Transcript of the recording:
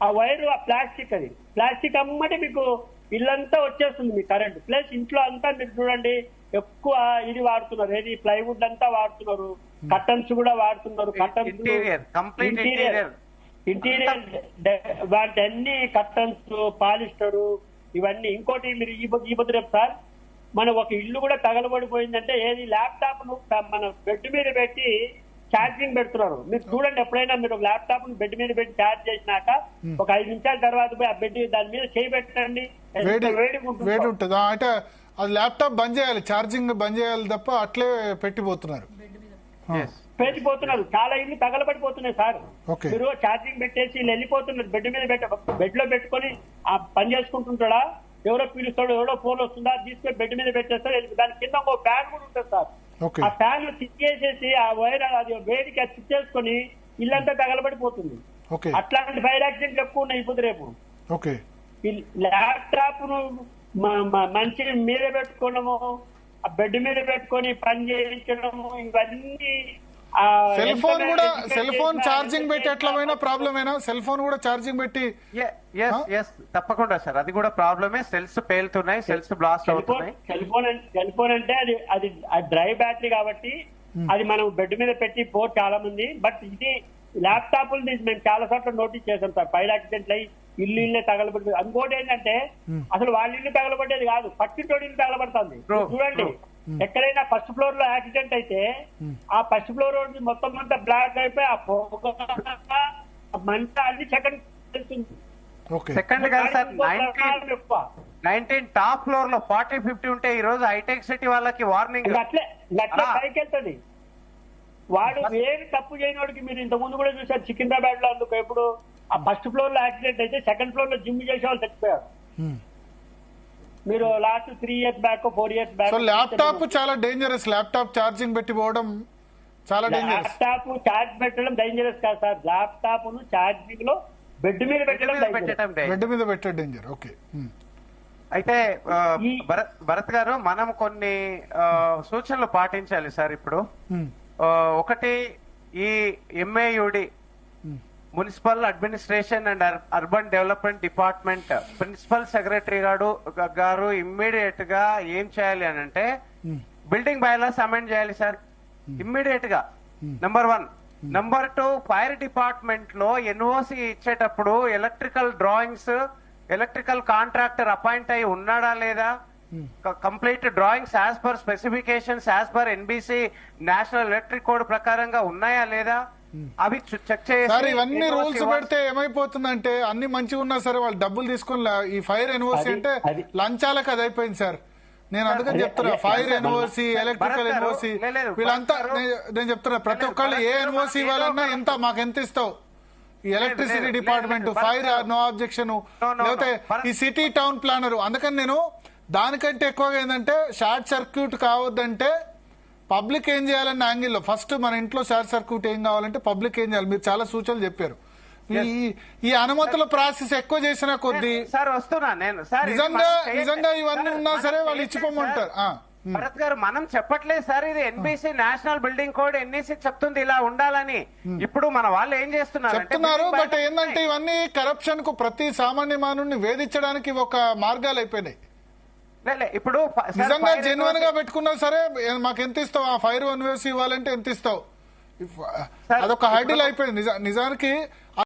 ఆ వైరు ఆ ప్లాస్టిక్ అమ్మటి మీకు ఇల్లంతా వచ్చేస్తుంది మీ కరెంట్. ప్లస్ ఇంట్లో అంతా మీరు చూడండి ఎక్కువ ఇది వాడుతున్నారు, ఏది ప్లైవుడ్ అంతా వాడుతున్నారు, కర్టన్స్ కూడా వాడుతున్నారు. కర్టన్స్ ఇంటీరియర్ వాటి అన్ని కర్టన్స్ పాలిస్టరు ఇవన్నీ. ఇంకోటి మీరు ఈ పొద్దు రేపు సార్ మన ఒక ఇల్లు కూడా తగలబడిపోయిందంటే ఏది ల్యాప్టాప్ ను మన బెడ్ మీద పెట్టి ఛార్జింగ్ పెడుతున్నారు. మీరు చూడండి ఎప్పుడైనా మీరు ఒక ల్యాప్టాప్ ను బెడ్ మీద పెట్టి ఛార్జ్ చేసినాక ఒక 5 నిమిషాల తర్వాత పోయి ఆ బెడ్ దాని మీద చేయి పెట్టండి, వేడి ఉంటుంది. అంటే అది ల్యాప్టాప్ బంద్ చేయాలి, ఛార్జింగ్ బంద్ చేయాలి తప్ప అట్లే పెట్టిపోతున్నారు. చాలా ఇల్లు తగలబడిపోతున్నాయి సార్. మీరు ఛార్జింగ్ పెట్టేసి వెళ్ళిపోతున్నారు, బెడ్ మీద బెడ్ లో పెట్టుకొని ఆ పని చేసుకుంటుంటాడా, ఎవరో పిలుస్తాడు, ఎవరో ఫోన్ వస్తుందా తీసుకొని బెడ్ మీద పెట్టేస్తాడు. దాని కింద ఒక ఫ్యాన్ కూడా ఉంటుంది సార్. ఆ ఫ్యాన్ తిక్కేసేసి ఆ వైర్ అది వేడికి అది తిక్కేసుకొని ఇల్లంతా తగలబడిపోతుంది. అట్లాంటి ఫైర్ యాక్సిడెంట్లు ఎక్కువ ఉన్నాయి ఇప్పుడు రేపు. ల్యాప్టాప్ ను మంచి మీద పెట్టుకోవడము, ఆ బెడ్ మీద పెట్టుకొని పని చేయించడము, ఇవన్నీ. సెల్ ఫోన్ ఛార్జింగ్ పెట్టి ఎట్లా పోయినా ప్రాబ్లమేనా? సెల్ ఫోన్ కూడా ఛార్జింగ్ పెట్టి తప్పకుండా సార్ అది కూడా ప్రాబ్లమే. సెల్స్ పేలుతున్నాయి, సెల్స్ బ్లాస్ట్ అవుతున్నాయి. సెల్ ఫోన్ అంటే అది డ్రై బ్యాటరీ కాబట్టి అది మనం బెడ్ మీద పెట్టి పోర్ చాలా మంది. బట్ ఇది ల్యాప్టాప్ మేము చాలా సార్లు నోటీస్ చేసాం సార్, ఫైర్ యాక్సిడెంట్లు అయ్యి ఇల్లే తగలబడి. ఇంకోటి ఏంటంటే అసలు వాళ్ళ ఇల్లు తగలబడేది కాదు, పక్కింటోడి ఇల్లు తగలబడుతుంది. చూడండి ఎక్కడైనా ఫస్ట్ ఫ్లోర్ లో యాక్సిడెంట్ అయితే ఆ ఫస్ట్ ఫ్లోర్ మొత్తం అంతా బ్లాక్ అయిపోయి ఆ పొగ మంట అన్ని సెకండ్ కాదు సార్, 19 టాప్ ఫ్లోర్ లో 40-50 ఉంటే ఈ రోజు హైటెక్ సిటీ వాళ్ళకి వార్నింగ్. అట్లే పైకి వెళ్తుంది. వాడు ఏమి తప్పు చేయని వాడికి మీరు ఇంత ముందు కూడా చూసారు సికింద్రాబాద్ లో. అందుకు ఎప్పుడు ఆ ఫస్ట్ ఫ్లోర్ లో యాక్సిడెంట్ అయితే సెకండ్ ఫ్లోర్ లో జిమ్ చేసే వాళ్ళు చచ్చిపోయారు. మీరు last 3 years back 4 years back. Laptop చాలా డేంజరస్. ల్యాప్టాప్ ఛార్జింగ్ పెట్టి పోవడం చాలా డేంజరస్. ల్యాప్టాప్ ఛార్జ్ పెట్టడం డేంజరస్ కాదు సార్, ల్యాప్టాప్ ను ఛార్జింగ్ లో బెడ్ మీద పెట్టడం డేంజర్. ఓకే. అయితే భరత్ గారు మనం కొన్ని సూచనలు పాటించాలి సార్. ఇప్పుడు ఒకటి, ఈ MAUD municipal administration and urban development department principal secretary గారు ఇమ్మీడియట్ గా ఏం చేయాలి అని అంటే బిల్డింగ్ బైలాస్ అమెండ్ చేయాలి సార్ ఇమ్మీడియట్ గా. నెంబర్ 1. నెంబర్ 2, ఫైర్ డిపార్ట్మెంట్ లో ఎన్ఓసి ఇచ్చేటప్పుడు electrical drawings, electrical contractor appoint అయి ఉన్నాడా లేదా, complete drawings as per specifications as per NBC national electric code ప్రకారంగా ఉన్నాయా లేదా అవి చెక్ చేయాలి. ఇవన్నీ రూల్స్ పెడితే ఏమైపోతుందంటే అన్ని మంచిగా ఉన్నా సరే వాళ్ళు డబ్బులు తీసుకుని ఈ ఫైర్ ఎన్ఓసి అంటే లంచాలకు అది అయిపోయింది సార్. నేను అందుకని చెప్తున్నా, ఫైర్ ఎన్ఓసి, ఎలక్ట్రికల్ ఎన్ఓసి వీళ్ళంతా నేను చెప్తున్నా ప్రతి ఒక్కళ్ళు ఏ ఎన్ఓసి ఇవ్వాలన్నా ఎంత మాకు ఎంత ఇస్తావు, ఈ electricity department, fire no objection, లేకపోతే ఈ సిటీ టౌన్ ప్లానర్. అందుకని నేను దానికంటే ఎక్కువగా ఏంటంటే షార్ట్ సర్క్యూట్ కావద్దంటే పబ్లిక్ ఏం చేయాలన్న యాంగిల్లో ఫస్ట్ మన ఇంట్లో షార్ట్ సర్క్యూట్ ఏం కావాలంటే పబ్లిక్ ఏం చేయాలి. మీరు చాలా సూచనలు చెప్పారు. ఈ అనుమతుల ప్రాసెస్ ఎక్కువ చేసిన కొద్దీ నిజంగా ఇవన్నీ ఉన్నా సరే వాళ్ళు ఇచ్చిపోమంటారు. భరత్ గారు మనం చెప్పట్లేదు సార్, ఇది NBC national building code NEC చెప్తుంది ఇలా ఉండాలని. ఇప్పుడు మన వాళ్ళు ఏం చెప్తున్నారు. బట్ ఏంటంటే ఇవన్నీ కరప్షన్ కు ప్రతి సామాన్య మానవుని వేధించడానికి ఒక మార్గాలు అయిపోయినాయి. ఇప్పుడు నిజంగా జెన్యున్ గా పెట్టుకున్నా సరే మాకు ఎంత ఇస్తావు, ఆ ఫైర్ ఎన్ఓసి ఇవ్వాలంటే ఎంత ఇస్తావు, అదొక హైడిల్ అయిపోయింది నిజానికి.